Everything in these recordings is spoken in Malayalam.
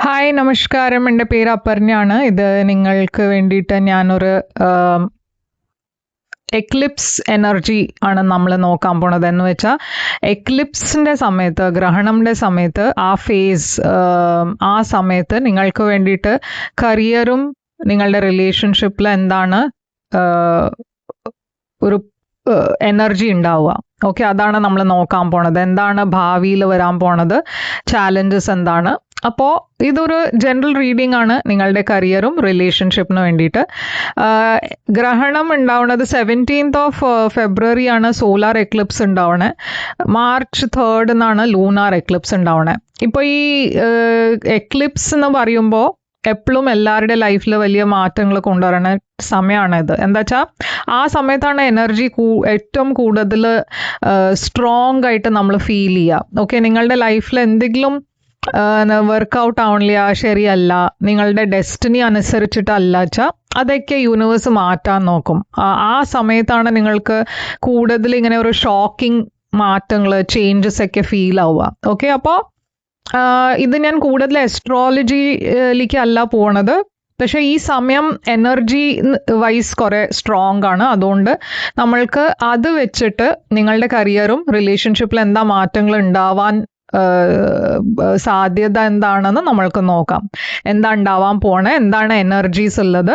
ഹായ് നമസ്കാരം, എൻ്റെ പേര് അപർണയാണ്. ഇത് നിങ്ങൾക്ക് വേണ്ടിയിട്ട് ഞാനൊരു എക്ലിപ്സ് എനർജി ആണ് നമ്മൾ നോക്കാൻ പോണത്. എന്ന് വെച്ചാൽ എക്ലിപ്സിൻ്റെ സമയത്ത്, ഗ്രഹണങ്ങളുടെ സമയത്ത്, ആ ഫേസ്, ആ സമയത്ത് നിങ്ങൾക്ക് വേണ്ടിയിട്ട് കരിയറും നിങ്ങളുടെ റിലേഷൻഷിപ്പിൽ എന്താണ് ഒരു എനർജി ഉണ്ടാവുക. ഓക്കെ, അതാണ് നമ്മൾ നോക്കാൻ പോണത്. എന്താണ് ഭാവിയിൽ വരാൻ പോണത്, ചാലഞ്ചസ് എന്താണ്. അപ്പോൾ ഇതൊരു ജനറൽ റീഡിംഗ് ആണ് നിങ്ങളുടെ കരിയറും റിലേഷൻഷിപ്പിന് വേണ്ടിയിട്ട്. ഗ്രഹണം ഉണ്ടാവുന്നത് 17th ഫെബ്രുവരി ആണ് സോലാർ എക്ലിപ്സ് ഉണ്ടാവണേ. March 3 ലൂണാർ എക്ലിപ്സ് ഉണ്ടാവണേ. ഇപ്പോൾ ഈ എക്ലിപ്സ് എന്ന് പറയുമ്പോൾ എപ്പോഴും എല്ലാവരുടെ ലൈഫിൽ വലിയ മാറ്റങ്ങൾ കൊണ്ടുവരുന്ന സമയമാണിത്. എന്താ വെച്ചാൽ ആ സമയത്താണ് എനർജി ഏറ്റവും കൂടുതൽ സ്ട്രോങ് ആയിട്ട് നമ്മൾ ഫീൽ ചെയ്യുക. ഓക്കെ, നിങ്ങളുടെ ലൈഫിൽ എന്തെങ്കിലും വർക്കൗട്ട് ആവണില്ല, ശരിയല്ല, നിങ്ങളുടെ ഡെസ്റ്റിനി അനുസരിച്ചിട്ടല്ല വെച്ചാൽ അതൊക്കെ യൂണിവേഴ്സ് മാറ്റാൻ നോക്കും. ആ സമയത്താണ് നിങ്ങൾക്ക് കൂടുതൽ ഇങ്ങനെ ഒരു ഷോക്കിംഗ് മാറ്റങ്ങൾ, ചേഞ്ചസ് ഒക്കെ ഫീൽ ആവുക. ഓക്കെ, അപ്പോൾ ഇത് ഞാൻ കൂടുതൽ അസ്ട്രോളജിയിലേക്ക് അല്ല പോണത്, പക്ഷേ ഈ സമയം എനർജി വൈസ് കുറേ സ്ട്രോങ് ആണ്. അതുകൊണ്ട് നമ്മൾക്ക് അത് വെച്ചിട്ട് നിങ്ങളുടെ കരിയറും റിലേഷൻഷിപ്പിൽ എന്താ മാറ്റങ്ങൾ ഉണ്ടാവാൻ സാധ്യത എന്താണെന്ന് നമ്മൾക്ക് നോക്കാം. എന്താ ഉണ്ടാവാൻ പോണേ, എന്താണ് എനർജീസ് ഉള്ളത്,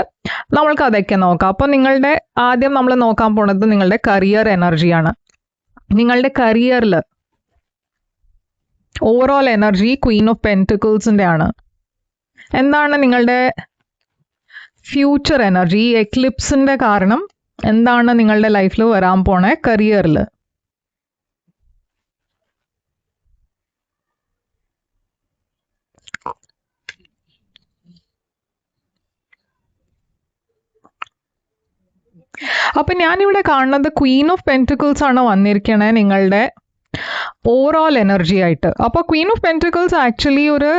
നമ്മൾക്ക് അതൊക്കെ നോക്കാം. അപ്പോൾ ആദ്യം നമ്മൾ നോക്കാൻ പോണത് നിങ്ങളുടെ കരിയർ എനർജിയാണ്. നിങ്ങളുടെ കരിയറിൽ ഓവറോൾ എനർജി ക്വീൻ ഓഫ് പെന്റിക്കിൾസിൻ്റെ ആണ്. എന്താണ് നിങ്ങളുടെ ഫ്യൂച്ചർ എനർജി, ഈ എക്ലിപ്സിൻ്റെ കാരണം എന്താണ് നിങ്ങളുടെ ലൈഫിൽ വരാൻ പോണേ കരിയറിൽ. അപ്പം ഞാനിവിടെ കാണുന്നത് ക്വീൻ ഓഫ് പെന്റിക്കിൾസ് ആണ് വന്നിരിക്കണേ നിങ്ങളുടെ ഓവറോൾ എനർജി ആയിട്ട്. അപ്പോൾ ക്വീൻ ഓഫ് പെന്റിക്കിൾസ് ആക്ച്വലി ഒരു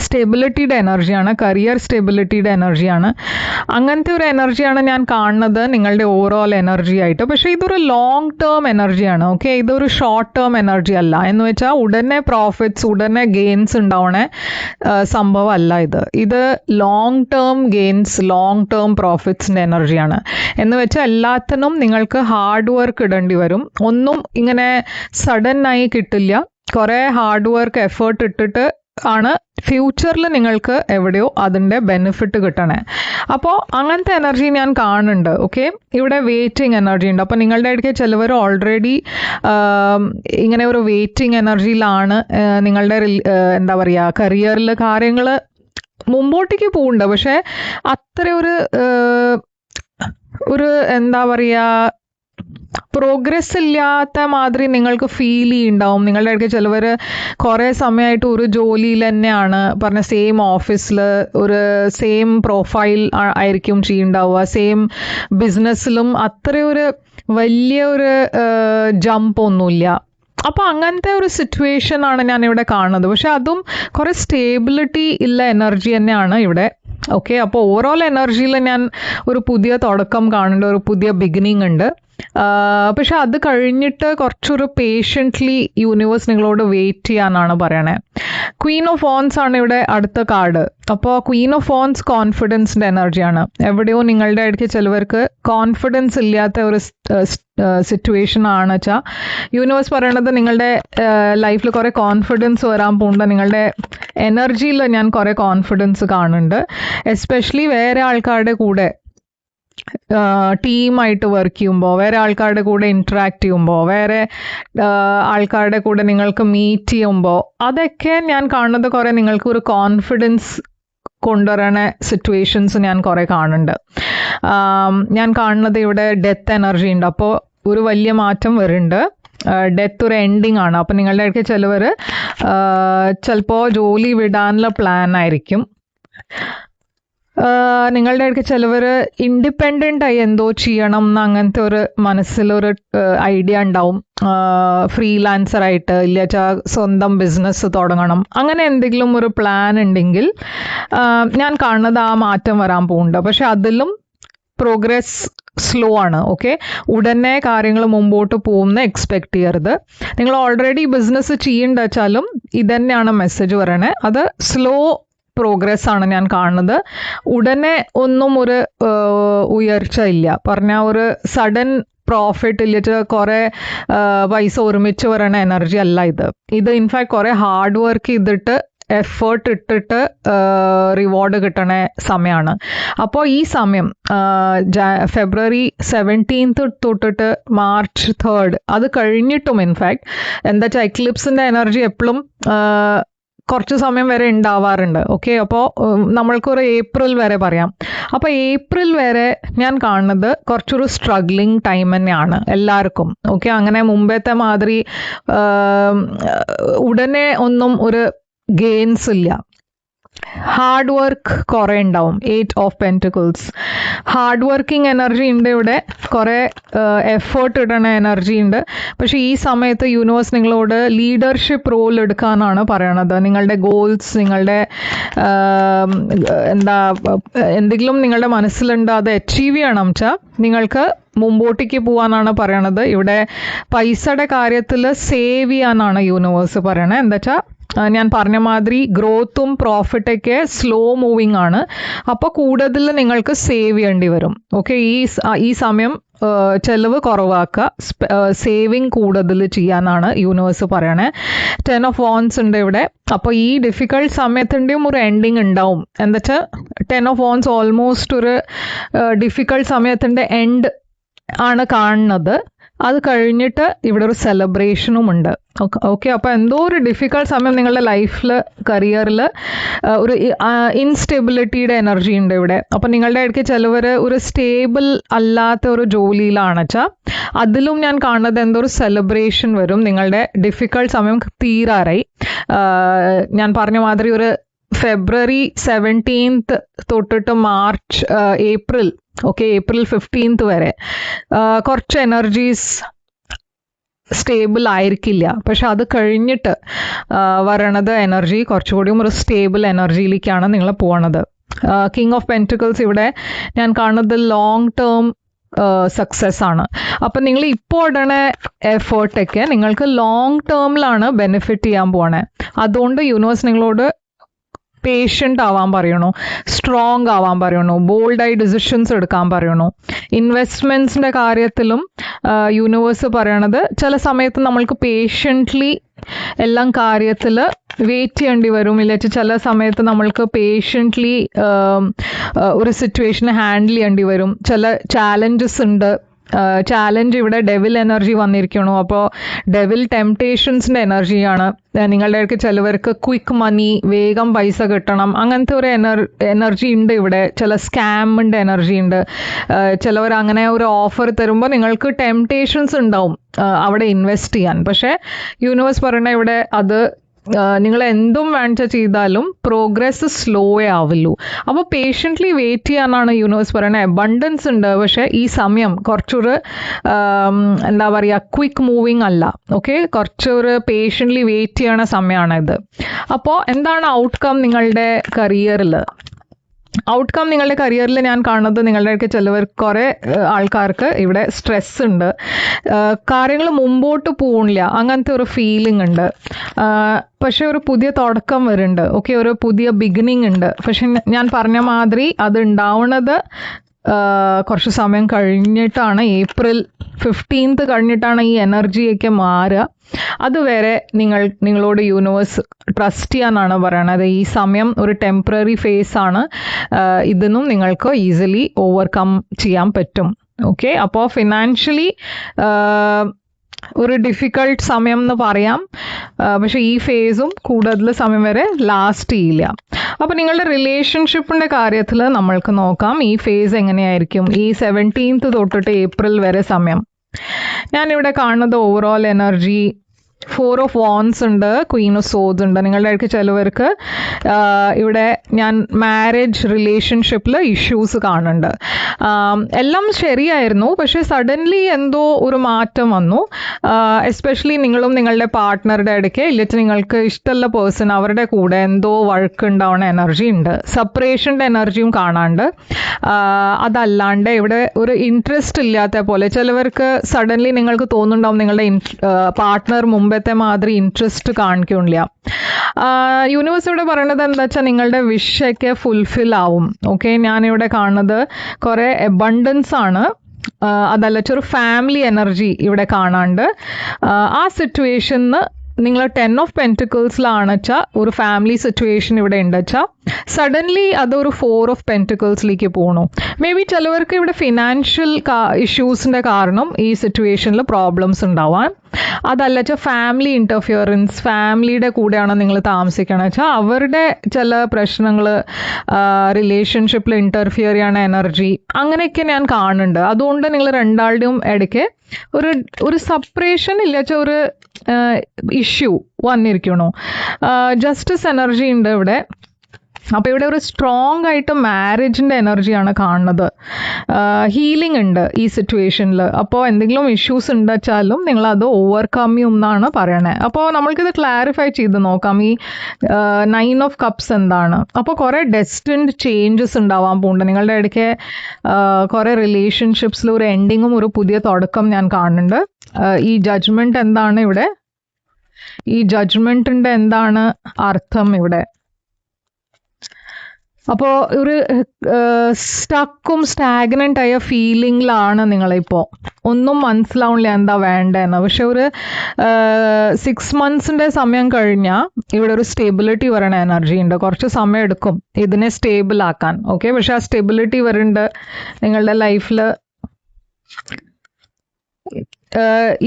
സ്റ്റെബിലിറ്റിയുടെ എനർജിയാണ്, കരിയർ സ്റ്റെബിലിറ്റിയുടെ എനർജിയാണ്. അങ്ങനത്തെ ഒരു എനർജിയാണ് ഞാൻ കാണുന്നത് നിങ്ങളുടെ ഓവറോൾ എനർജി ആയിട്ട്. പക്ഷേ ഇതൊരു ലോങ് ടേം എനർജിയാണ്. ഓക്കെ, ഇതൊരു ഷോർട്ട് ടേം എനർജി അല്ല. എന്ന് വെച്ചാൽ ഉടനെ പ്രോഫിറ്റ്സ്, ഉടനെ ഗെയിൻസ് ഉണ്ടാവണ സംഭവമല്ല ഇത് long term gains, long term പ്രോഫിറ്റ്സിൻ്റെ എനർജിയാണ്. എന്ന് വെച്ചാൽ എല്ലാത്തിനും നിങ്ങൾക്ക് ഹാർഡ് വർക്ക് ഇടേണ്ടി വരും. ഒന്നും ഇങ്ങനെ സഡൻ ആയി കിട്ടില്ല. കുറേ ഹാർഡ് വർക്ക്, എഫേർട്ട് ഇട്ടിട്ട് ആണ് ഫ്യൂച്ചറിൽ നിങ്ങൾക്ക് എവിടെയോ അതിൻ്റെ ബെനിഫിറ്റ് കിട്ടണേ. അപ്പോൾ അങ്ങനത്തെ എനർജി ഞാൻ കാണുന്നുണ്ട്. ഓക്കെ, ഇവിടെ വെയിറ്റിംഗ് എനർജി ഉണ്ട്. അപ്പോൾ നിങ്ങളുടെ ഇടയ്ക്ക് ചിലവർ ഓൾറെഡി ഇങ്ങനെ ഒരു വെയിറ്റിംഗ് എനർജിയിലാണ്. നിങ്ങളുടെ എന്താ പറയുക, കരിയറിൽ കാര്യങ്ങൾ മുമ്പോട്ടേക്ക് പോകുന്നുണ്ട്, പക്ഷേ അത്ര ഒരു എന്താ പറയുക, പ്രോഗ്രസ് ഇല്ലാത്ത മാതിരി നിങ്ങൾക്ക് ഫീൽ ചെയ്യുന്നുണ്ടാവും. നിങ്ങളുടെ ഇടയ്ക്ക് ചിലവർ കുറേ സമയമായിട്ട് ഒരു ജോലിയിൽ തന്നെയാണ്, പറഞ്ഞ സെയിം ഓഫീസിൽ ഒരു സെയിം പ്രൊഫൈൽ ആയിരിക്കും ചെയ്യുന്നുണ്ടാവുക. സെയിം ബിസിനസ്സിലും അത്രയൊരു വലിയൊരു ജമ്പ് ഒന്നുമില്ല. അപ്പോൾ അങ്ങനത്തെ ഒരു സിറ്റുവേഷൻ ആണ് ഞാനിവിടെ കാണുന്നത്. പക്ഷെ അതും കുറേ സ്റ്റേബിലിറ്റി ഉള്ള എനർജി തന്നെയാണ് ഇവിടെ. ഓക്കെ, അപ്പോൾ ഓവറോൾ എനർജിയിൽ ഞാൻ ഒരു പുതിയ തുടക്കം കാണുന്നുണ്ട്, ഒരു പുതിയ ബിഗിനിങ് ഉണ്ട്. പക്ഷെ അത് കഴിഞ്ഞിട്ട് കുറച്ചൊരു പേഷ്യൻ്റ്ലി യൂണിവേഴ്സ് നിങ്ങളോട് വെയിറ്റ് ചെയ്യാനാണ് പറയണേ. ക്വീൻ ഓഫ് വോൺസ് ആണ് ഇവിടെ അടുത്ത കാർഡ്. അപ്പോൾ ക്വീൻ ഓഫ് വോൺസ് കോൺഫിഡൻസിൻ്റെ എനർജിയാണ്. എവിടെയോ നിങ്ങളുടെ ഇടയ്ക്ക് ചിലവർക്ക് കോൺഫിഡൻസ് ഇല്ലാത്ത ഒരു സിറ്റുവേഷൻ ആണ് വെച്ചാൽ യൂണിവേഴ്സ് പറയണത് നിങ്ങളുടെ ലൈഫിൽ കുറേ കോൺഫിഡൻസ് വരാൻ പോകുന്നുണ്ട്. നിങ്ങളുടെ എനർജിയിൽ ഞാൻ കുറേ കോൺഫിഡൻസ് കാണുന്നുണ്ട്. എസ്പെഷ്യലി വേറെ ആൾക്കാരുടെ കൂടെ ടീമായിട്ട് വർക്ക് ചെയ്യുമ്പോൾ, വേറെ ആൾക്കാരുടെ കൂടെ ഇൻട്രാക്ട് ചെയ്യുമ്പോൾ, വേറെ ആൾക്കാരുടെ കൂടെ നിങ്ങൾക്ക് മീറ്റ് ചെയ്യുമ്പോൾ, അതൊക്കെ ഞാൻ കാണുന്നത് കുറേ നിങ്ങൾക്ക് ഒരു കോൺഫിഡൻസ് കൊണ്ടുവരണ സിറ്റുവേഷൻസ് ഞാൻ കുറേ കാണുന്നുണ്ട്. ഞാൻ കാണുന്നത് ഇവിടെ ഡെത്ത് എനർജി ഉണ്ട്. അപ്പോൾ ഒരു വലിയ മാറ്റം വരുന്നുണ്ട്. ഡെത്ത് ഒരു എൻഡിങ് ആണ്. അപ്പോൾ നിങ്ങളുടെ ഇടയ്ക്ക് ചിലവർ ചിലപ്പോൾ ജോലി വിടാനുള്ള പ്ലാൻ ആയിരിക്കും. നിങ്ങളുടെ ഇടയ്ക്ക് ചിലവർ ഇൻഡിപെൻഡൻ്റ് ആയി എന്തോ ചെയ്യണം എന്ന് അങ്ങനത്തെ ഒരു മനസ്സിലൊരു ഐഡിയ ഉണ്ടാവും. ഫ്രീലാൻസറായിട്ട് ഇല്ല വെച്ചാൽ സ്വന്തം ബിസിനസ് തുടങ്ങണം, അങ്ങനെ എന്തെങ്കിലും ഒരു പ്ലാൻ ഉണ്ടെങ്കിൽ ഞാൻ കാണുന്നത് ആ മാറ്റം വരാൻ പോകുന്നുണ്ട്. പക്ഷെ അതിലും പ്രോഗ്രസ് സ്ലോ ആണ്. ഓക്കെ, ഉടനെ കാര്യങ്ങൾ മുമ്പോട്ട് പോകുന്ന എക്സ്പെക്ട് ചെയ്യരുത്. നിങ്ങൾ ഓൾറെഡി ബിസിനസ് ചെയ്യേണ്ട വെച്ചാലും ഇതന്നെയാണ് മെസ്സേജ് പറയണേ. അത് സ്ലോ പ്രോഗ്രസ് ആണ് ഞാൻ കാണുന്നത്. ഉടനെ ഒന്നും ഒരു ഉയർച്ച ഇല്ല, പറഞ്ഞ ഒരു സഡൻ പ്രോഫിറ്റ് ഇല്ലിട്ട് കുറേ പൈസ ഒരുമിച്ച് വരണ എനർജി അല്ല ഇത്. ഇൻഫാക്ട് കുറേ ഹാർഡ് വർക്ക് ചെയ്തിട്ട് എഫേർട്ട് ഇട്ടിട്ട് റിവാർഡ് കിട്ടണ സമയമാണ്. അപ്പോൾ ഈ സമയം ഫെബ്രുവരി 17 തൊട്ടിട്ട് മാർച്ച് 3 അത് കഴിഞ്ഞിട്ടും ഇൻഫാക്ട് എന്താ വെച്ചാൽ എക്ലിപ്സിൻ്റെ എനർജി എപ്പോഴും കുറച്ച് സമയം വരെ ഉണ്ടാവാറുണ്ട്. ഓക്കെ, അപ്പോൾ നമ്മൾക്കൊരു ഏപ്രിൽ വരെ പറയാം. അപ്പോൾ ഏപ്രിൽ വരെ ഞാൻ കാണുന്നത് കുറച്ചൊരു സ്ട്രഗ്ലിങ് ടൈം തന്നെയാണ് എല്ലാവർക്കും. ഓക്കെ, അങ്ങനെ മുമ്പത്തെ മാതിരി ഉടനെ ഒന്നും ഒരു ഗെയിൻസ് ഇല്ല. ഹാർഡ് വർക്ക് കുറേ ഉണ്ടാവും. 8 of pentacles hard working energy ഉണ്ട് ഇവിടെ, കുറേ എഫേർട്ട് ഇടണ എനർജി ഉണ്ട്. പക്ഷേ ഈ സമയത്ത് യൂണിവേഴ്സ് നിങ്ങളോട് ലീഡർഷിപ്പ് റോൾ എടുക്കാനാണ് പറയണത്. നിങ്ങളുടെ ഗോൾസ്, നിങ്ങളുടെ എന്തെങ്കിലും നിങ്ങളുടെ മനസ്സിലുണ്ട് അത് അച്ചീവ് ചെയ്യണം വെച്ചാൽ നിങ്ങൾക്ക് മുമ്പോട്ടേക്ക് പോകാനാണ് പറയണത്. ഇവിടെ പൈസയുടെ കാര്യത്തിൽ സേവ് ചെയ്യാനാണ് യൂണിവേഴ്സ് പറയണത്. എന്താ വെച്ചാൽ ഞാൻ പറഞ്ഞ മാതിരി ഗ്രോത്തും പ്രോഫിറ്റൊക്കെ സ്ലോ മൂവിങ് ആണ്. അപ്പോൾ കൂടുതൽ നിങ്ങൾക്ക് സേവ് ചെയ്യേണ്ടി വരും. ഓക്കെ, ഈ സമയം ചെലവ് കുറവാക്കുക, സേവിങ് കൂടുതൽ ചെയ്യാനാണ് യൂണിവേഴ്സ് പറയണേ. 10 ഓഫ് വാൻസ് ഉണ്ട് ഇവിടെ. അപ്പോൾ ഈ ഡിഫിക്കൾട്ട് സമയത്തിൻ്റെയും ഒരു എൻഡിങ് ഉണ്ടാവും. എന്താ വെച്ചാൽ 10 ഓഫ് വാൻസ് ഓൾമോസ്റ്റ് ഒരു ഡിഫിക്കൾട്ട് സമയത്തിൻ്റെ എൻഡ് ആണ് കാണുന്നത്. അത് കഴിഞ്ഞിട്ട് ഇവിടെ ഒരു സെലിബ്രേഷനും ഉണ്ട്. ഓക്കെ, അപ്പോൾ എന്തോ ഒരു ഡിഫിക്കൾട്ട് സമയം നിങ്ങളുടെ ലൈഫിൽ, കരിയറിൽ ഒരു ഇൻസ്റ്റെബിലിറ്റിയുടെ എനർജി ഉണ്ട് ഇവിടെ. അപ്പം നിങ്ങളുടെ ഇടയ്ക്ക് ചിലവർ ഒരു സ്റ്റേബിൾ അല്ലാത്ത ഒരു ജോലിയിലാണ് വെച്ചാൽ അതിലും ഞാൻ കാണുന്നത് എന്തോ ഒരു സെലിബ്രേഷൻ വരും. നിങ്ങളുടെ ഡിഫിക്കൾട്ട് സമയം തീരാറായി. ഞാൻ പറഞ്ഞ മാതിരി ഒരു ഫെബ്രുവരി 17 തൊട്ടിട്ട് മാർച്ച് ഏപ്രിൽ, ഓക്കെ, ഏപ്രിൽ 15 വരെ കുറച്ച് എനർജീസ് സ്റ്റേബിൾ ആയിരിക്കില്ല. പക്ഷെ അത് കഴിഞ്ഞിട്ട് വരണത് എനർജി കുറച്ചുകൂടിയും ഒരു സ്റ്റേബിൾ എനർജിയിലേക്കാണ് നിങ്ങൾ പോകണത്. കിങ് ഓഫ് പെൻറ്റിക്കിൾസ് ഇവിടെ ഞാൻ കാണുന്നത് ലോങ് ടേം സക്സസ് ആണ്. അപ്പം നിങ്ങൾ ഇപ്പോൾ ഇടണ എഫേർട്ടൊക്കെ നിങ്ങൾക്ക് ലോങ് ടേമിലാണ് ബെനിഫിറ്റ് ചെയ്യാൻ പോകണേ. അതുകൊണ്ട് യൂണിവേഴ്സ് നിങ്ങളോട് പേഷ്യൻ്റ് ആവാൻ പറയണു, സ്ട്രോങ് ആവാൻ പറയണു, ബോൾഡായി ഡിസിഷൻസ് എടുക്കാൻ പറയണു. ഇൻവെസ്റ്റ്മെൻറ്റ്സിൻ്റെ കാര്യത്തിലും യൂണിവേഴ്സ് പറയണത് ചില സമയത്ത് നമ്മൾക്ക് പേഷ്യൻ്റ്ലി എല്ലാം കാര്യത്തിൽ വെയിറ്റ് ചെയ്യേണ്ടി വരും. ഇല്ലെങ്കിൽ ചില സമയത്ത് നമ്മൾക്ക് പേഷ്യൻ്റ്ലി ഒരു സിറ്റുവേഷനെ ഹാൻഡിൽ ചെയ്യേണ്ടി വരും. ചില ചാലഞ്ചസ് ഉണ്ട്. ചാലഞ്ച് ഇവിടെ ഡെവിൽ എനർജി വന്നിരിക്കണു. അപ്പോൾ ഡെവിൽ ടെംപ്ടേഷൻസിൻ്റെ എനർജിയാണ്. നിങ്ങളുടെ ഇടയ്ക്ക് ചിലവർക്ക് ക്വിക്ക് മണി, വേഗം പൈസ കിട്ടണം, അങ്ങനത്തെ ഒരു എനർജി ഉണ്ട് ഇവിടെ. ചില സ്കാമിൻ്റെ എനർജി ഉണ്ട്. ചിലവർ അങ്ങനെ ഒരു ഓഫർ തരുമ്പോൾ നിങ്ങൾക്ക് ടെംപ്ടേഷൻസ് ഉണ്ടാവും അവിടെ ഇൻവെസ്റ്റ് ചെയ്യാൻ. പക്ഷേ യൂണിവേഴ്സ് പറയണ ഇവിടെ അത് നിങ്ങൾ എന്തും വേണ്ട ചെയ്താലും പ്രോഗ്രസ് സ്ലോയേ ആവുള്ളൂ. അപ്പോൾ പേഷ്യൻ്റ്ലി വെയിറ്റ് ചെയ്യാനാണ് യൂണിവേഴ്സ് പറയുന്നത്. അബണ്ടൻസ് ഉണ്ട്, പക്ഷേ ഈ സമയം കുറച്ചൊരു എന്താ പറയുക, ക്വിക്ക് മൂവിങ് അല്ല. ഓക്കെ, കുറച്ചൊരു പേഷ്യൻ്റ്ലി വെയിറ്റ് ചെയ്യണ സമയമാണിത്. അപ്പോൾ എന്താണ് ഔട്ട്കം നിങ്ങളുടെ കരിയറിൽ? ഔട്ട്കം നിങ്ങളുടെ കരിയറിൽ ഞാൻ കാണുന്നത് നിങ്ങളുടെ ചിലവർ കുറേ ആൾക്കാർക്ക് ഇവിടെ സ്ട്രെസ് ഉണ്ട്, കാര്യങ്ങൾ മുമ്പോട്ട് പോകണില്ല, അങ്ങനത്തെ ഒരു ഫീലിംഗ് ഉണ്ട്. പക്ഷെ ഒരു പുതിയ തുടക്കം വരുന്നുണ്ട്. ഓക്കെ, ഒരു പുതിയ ബിഗിനിങ് ഉണ്ട്. പക്ഷെ ഞാൻ പറഞ്ഞ മാതിരി അത് ഉണ്ടാവുന്നത് കുറച്ച് സമയം കഴിഞ്ഞിട്ടാണ്. ഏപ്രിൽ 15 കഴിഞ്ഞിട്ടാണ് ഈ എനർജിയൊക്കെ മാറുക. അതുവരെ നിങ്ങളോട് യൂണിവേഴ്സ് ട്രസ്റ്റ് ചെയ്യാനാണ് പറയണത്. ഈ സമയം ഒരു ടെമ്പററി ഫേസ് ആണ്. ഇതൊന്നും നിങ്ങൾക്ക് ഈസിലി ഓവർകം ചെയ്യാൻ പറ്റും. ഓക്കെ, അപ്പോൾ ഫിനാൻഷ്യലി ഒരു ഡിഫിക്കൾട്ട് സമയം എന്ന് പറയാം. പക്ഷെ ഈ ഫേസും കൂടുതൽ സമയം വരെ ലാസ്റ്റ് ചെയ്യില്ല. അപ്പോൾ നിങ്ങളുടെ റിലേഷൻഷിപ്പിൻ്റെ കാര്യത്തിൽ നമ്മൾക്ക് നോക്കാം ഈ ഫേസ് എങ്ങനെയായിരിക്കും ഈ 17 തൊട്ടിട്ട് ഏപ്രിൽ വരെ സമയം. ഞാനിവിടെ കാണുന്നത് ഓവറോൾ എനർജി 4 ഓഫ് വാൻസ് ഉണ്ട്, ക്വീൻ ഓഫ് സോഡ്സ് ഉണ്ട്. നിങ്ങളുടെ ഇടയ്ക്ക് ചിലവർക്ക് ഇവിടെ ഞാൻ മാരേജ് റിലേഷൻഷിപ്പിൽ ഇഷ്യൂസ് കാണുന്നുണ്ട്. എല്ലാം ശരിയായിരുന്നു, പക്ഷേ സഡൻലി എന്തോ ഒരു മാറ്റം വന്നു. എസ്പെഷ്യലി നിങ്ങളും നിങ്ങളുടെ പാർട്ട്ണറുടെ ഇടയ്ക്ക് ഇല്ലെങ്കിൽ നിങ്ങൾക്ക് ഇഷ്ടമുള്ള പേഴ്സൺ അവരുടെ കൂടെ എന്തോ വഴക്കുണ്ടാവുന്ന എനർജി ഉണ്ട്. സെപ്പറേഷൻ്റെ എനർജിയും കാണാണ്ട്. അതല്ലാണ്ട് ഇവിടെ ഒരു ഇൻട്രസ്റ്റ് ഇല്ലാത്ത പോലെ ചിലവർക്ക് സഡൻലി നിങ്ങൾക്ക് തോന്നുന്നുണ്ടാവും നിങ്ങളുടെ പാർട്ട്ണർ മുമ്പത്തെ മാതിരി ഇൻട്രസ്റ്റ് കാണിക്കില്ല. യൂണിവേഴ്സ് ഇവിടെ പറയുന്നത് എന്താ വെച്ചാൽ നിങ്ങളുടെ വിഷയൊക്കെ ഫുൾഫിൽ ആവും. ഓക്കെ, ഞാനിവിടെ കാണുന്നത് കുറേ എബണ്ടൻസ് ആണ്. അതല്ല ഒരു ഫാമിലി എനർജി ഇവിടെ കാണാണ്ട്. ആ സിറ്റുവേഷന് നിങ്ങൾ 10 ഓഫ് പെൻറ്റിക്കിൾസിലാണ് വെച്ചാൽ ഒരു ഫാമിലി സിറ്റുവേഷൻ ഇവിടെ ഉണ്ട് വെച്ചാൽ സഡൻലി അതൊരു 4 ഓഫ് പെൻറ്റിക്കിൾസിലേക്ക് പോകണു. മേ ബി ചിലവർക്ക് ഇവിടെ ഫിനാൻഷ്യൽ ഇഷ്യൂസിൻ്റെ കാരണം ഈ സിറ്റുവേഷനിൽ പ്രോബ്ലംസ് ഉണ്ടാവാൻ. അതല്ല വെച്ചാൽ ഫാമിലി ഇൻ്റർഫിയറൻസ്, ഫാമിലിയുടെ കൂടെയാണ് നിങ്ങൾ താമസിക്കണമെന്ന് വെച്ചാൽ അവരുടെ ചില പ്രശ്നങ്ങൾ റിലേഷൻഷിപ്പിൽ ഇൻ്റർഫിയർ ചെയ്യണ എനർജി അങ്ങനെയൊക്കെ ഞാൻ കാണുന്നുണ്ട്. അതുകൊണ്ട് നിങ്ങൾ രണ്ടാളുടെയും ഇടയ്ക്ക് ഒരു സെപ്പറേഷൻ ഇല്ല വെച്ചാൽ ഒരു ഇഷ്യൂ വന്നിരിക്കണു. ജസ്റ്റിസ് എനർജി ഉണ്ട് ഇവിടെ. അപ്പോൾ ഇവിടെ ഒരു സ്ട്രോങ് ആയിട്ട് മാരേജിൻ്റെ എനർജിയാണ് കാണുന്നത്. ഹീലിംഗ് ഉണ്ട് ഈ സിറ്റുവേഷനിൽ. അപ്പോൾ എന്തെങ്കിലും ഇഷ്യൂസ് ഉണ്ട് വെച്ചാലും നിങ്ങളത് ഓവർകം ചെയ്യും എന്നാണ് പറയണേ. അപ്പോൾ നമ്മൾക്കിത് ക്ലാരിഫൈ ചെയ്ത് നോക്കാം. ഈ 9 ഓഫ് കപ്സ് എന്താണ്? അപ്പോൾ കുറേ ഡെസ്റ്റിൻഡ് ചേഞ്ചസ് ഉണ്ടാവാൻ പോകുന്നുണ്ട്. നിങ്ങളുടെ ഇടയ്ക്ക് കുറേ റിലേഷൻഷിപ്സിൽ ഒരു എൻഡിങ്ങും ഒരു പുതിയ തുടക്കം ഞാൻ കാണുന്നുണ്ട്. ഈ ജഡ്ജ്മെൻറ്റ് എന്താണ് ഇവിടെ? ഈ ജഡ്ജ്മെൻറ്റിൻ്റെ എന്താണ് അർത്ഥം ഇവിടെ? അപ്പോൾ ഒരു സ്റ്റക്കും സ്റ്റാഗ്നൻ്റ് ആയ ഫീലിംഗിലാണ് നിങ്ങളിപ്പോൾ. ഒന്നും മനസ്സിലാവില്ല എന്താ വേണ്ടതെന്ന്. പക്ഷെ ഒരു 6 മന്ത്സിൻ്റെ സമയം കഴിഞ്ഞാൽ ഇവിടെ ഒരു സ്റ്റെബിലിറ്റി വരണ എനർജി ഉണ്ട്. കുറച്ച് സമയം എടുക്കും ഇതിനെ സ്റ്റേബിൾ ആക്കാൻ. ഓക്കെ, പക്ഷെ ആ സ്റ്റെബിലിറ്റി വരുന്നുണ്ട് നിങ്ങളുടെ ലൈഫിൽ.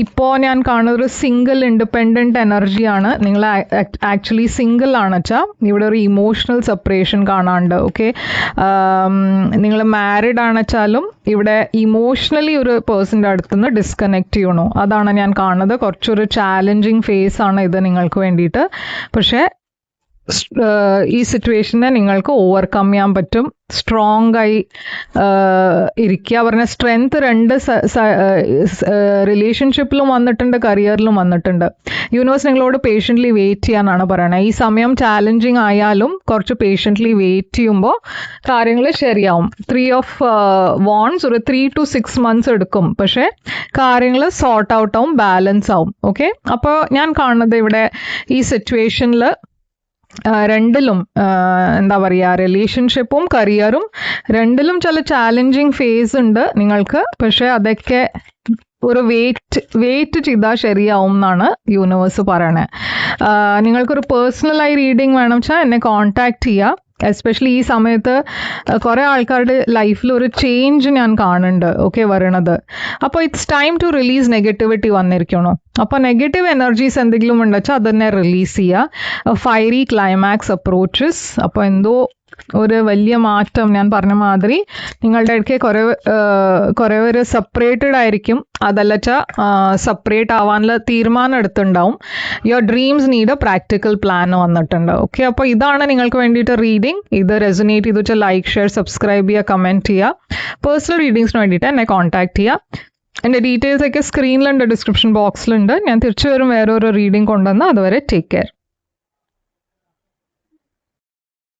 ഇപ്പോൾ ഞാൻ കാണുന്നത് ഒരു സിംഗിൾ ഇൻഡിപെൻഡൻറ്റ് എനർജിയാണ്. നിങ്ങൾ ആക്ച്വലി സിംഗിൾ ആണ് വെച്ചാൽ ഇവിടെ ഒരു ഇമോഷണൽ സെപ്പറേഷൻ കാണാണ്ട്. ഓക്കെ, നിങ്ങൾ മാരീഡ് ആണെച്ചാലും ഇവിടെ ഇമോഷണലി ഒരു പേഴ്സൻ്റെ അടുത്തുനിന്ന് ഡിസ്കണക്ട് ചെയ്യണു. അതാണ് ഞാൻ കാണുന്നത്. കുറച്ചൊരു ചാലഞ്ചിങ് ഫേസ് ആണ് ഇത് നിങ്ങൾക്ക് വേണ്ടിയിട്ട്. പക്ഷേ ഈ സിറ്റുവേഷനെ നിങ്ങൾക്ക് ഓവർകം ചെയ്യാൻ പറ്റും. സ്ട്രോങ് ആയി ഇരിക്കുക. പറഞ്ഞ സ്ട്രെങ്ത് 2 റിലേഷൻഷിപ്പിലും വന്നിട്ടുണ്ട്, കരിയറിലും വന്നിട്ടുണ്ട്. യൂണിവേഴ്സ് നിങ്ങളോട് പേഷ്യൻ്റ്ലി വെയിറ്റ് ചെയ്യാനാണ് പറയണത്. ഈ സമയം ചാലഞ്ചിങ് ആയാലും കുറച്ച് പേഷ്യൻ്റ്ലി വെയിറ്റ് ചെയ്യുമ്പോൾ കാര്യങ്ങൾ ശരിയാവും. 3 ഓഫ് വാൺസ് ഒരു 3 to 6 months എടുക്കും. പക്ഷേ കാര്യങ്ങൾ സോർട്ട് ഔട്ട് ആവും, ബാലൻസ് ആവും. ഓക്കെ, അപ്പോൾ ഞാൻ കാണുന്നത് ഇവിടെ ഈ സിറ്റുവേഷനിൽ രണ്ടിലും എന്താ പറയുക, റിലേഷൻഷിപ്പും കരിയറും രണ്ടിലും ചില ചാലഞ്ചിങ് ഫേസ് ഉണ്ട് നിങ്ങൾക്ക്. പക്ഷേ അതൊക്കെ ഒരു വെയിറ്റ് ചെയ്താൽ ശരിയാവും എന്നാണ് യൂണിവേഴ്സ് പറയണേ. നിങ്ങൾക്കൊരു പേഴ്സണലായി റീഡിങ് വേണം വെച്ചാൽ എന്നെ കോൺടാക്റ്റ് ചെയ്യുക. എസ്പെഷ്യലി ഈ സമയത്ത് കുറേ ആൾക്കാരുടെ ലൈഫിൽ ഒരു ചേഞ്ച് ഞാൻ കാണുന്നുണ്ട്. ഓക്കെ, വരണത്. അപ്പോൾ it's time to release negativity വന്നിരിക്കണോ. അപ്പോൾ നെഗറ്റീവ് എനർജീസ് എന്തെങ്കിലും ഉണ്ടെച്ചാൽ അതന്നെ റിലീസ് ചെയ്യുക. Fiery climax approaches. അപ്പോൾ എന്തോ ഒരു വലിയ മാറ്റം ഞാൻ പറഞ്ഞ മാതിരി നിങ്ങളുടെ ഇടയ്ക്ക് കുറേ പേര് സെപ്പറേറ്റഡ് ആയിരിക്കും. അതല്ലച്ചാൽ സെപ്പറേറ്റ് ആവാനുള്ള തീരുമാനം എടുത്തിട്ടുണ്ടാവും. Your dreams need a practical plan വന്നിട്ടുണ്ട്. ഓക്കെ, അപ്പോൾ ഇതാണ് നിങ്ങൾക്ക് വേണ്ടിയിട്ട് റീഡിങ്. ഇത് റെസൊനേറ്റ് ചെയ്ത് വെച്ചാൽ ലൈക്ക്, ഷെയർ, സബ്സ്ക്രൈബ് ചെയ്യുക, കമൻറ്റ് ചെയ്യുക. പേഴ്സണൽ റീഡിങ്സിന് വേണ്ടിയിട്ട് എന്നെ കോൺടാക്ട് ചെയ്യുക. എൻ്റെ ഡീറ്റെയിൽസ് ഒക്കെ സ്ക്രീനിലുണ്ട്, ഡിസ്ക്രിപ്ഷൻ ബോക്സിലുണ്ട്. ഞാൻ തിരിച്ചു വരും വേറൊരു റീഡിങ് കൊണ്ടുവന്ന്. അതുവരെ ടേക്ക് കെയർ.